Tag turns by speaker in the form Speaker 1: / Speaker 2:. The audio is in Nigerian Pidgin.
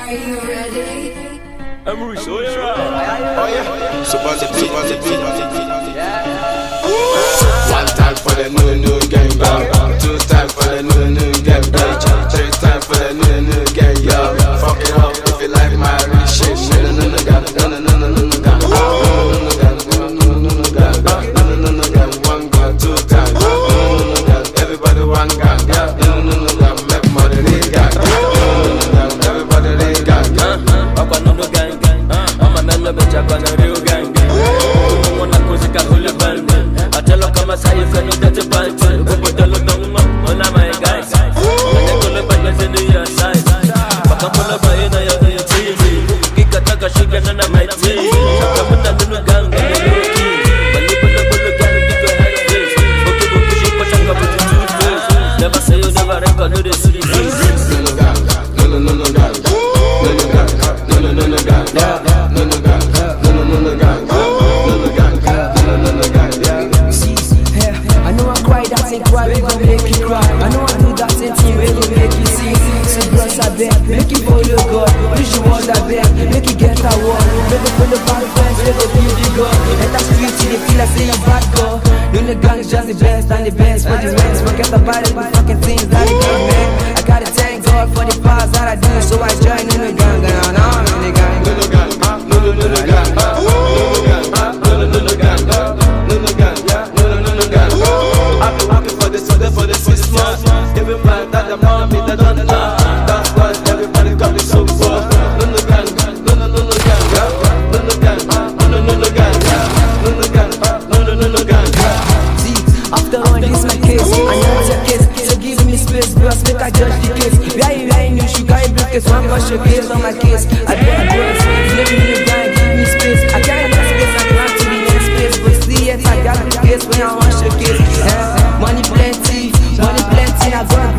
Speaker 1: Are you ready?
Speaker 2: I'm Russo. Oh yeah.
Speaker 3: So buzz it. One time for the new gang, yo. Two time for the new gang, yo. Three time for the new gang, yo. Fuck it up if you like my rich shit. One gun, two times. Everybody one gun, make money they got. Everybody they got.
Speaker 2: I'm a man of bitch, I'm a real gang. I wanna go to Kahula Band. I tell her come aside, you can get a band. Go put the look on my guys. I go to Bangladesh in the other side. But I'm gonna buy it on your TV. Kick a taka sugar and I might see. I'm a little gang. Never say you never record no this.
Speaker 4: I know I cry, that ain't cry, we gon' make you cry. I know I do that ain't thing, we gon' make you see. So bros I beg, make you follow God. Wish you want that beg, make you get a word. Make you follow back friends, make you give you God. And that street, they feel like say you bad girl. No, the gang's just the best, and the best for the rest. Forget about it, the fucking things that they got, man. I gotta thank God for the past that I do, so I join in the gang. And I'm in the gang.
Speaker 3: I've been working for this other for the 6 months. Every man that the mommy that don't know. That's why everybody got me so far. No gang,
Speaker 4: See, after all this my case, I know it's your case. So give me space, bros, make I judge the case. Where you sugar in briefcase, one got showcase on my case. I do address, let me in the gang, give me space. I can't get space, I plan to the next place. But see it, I got the case when I want showcase. Money plenty, I got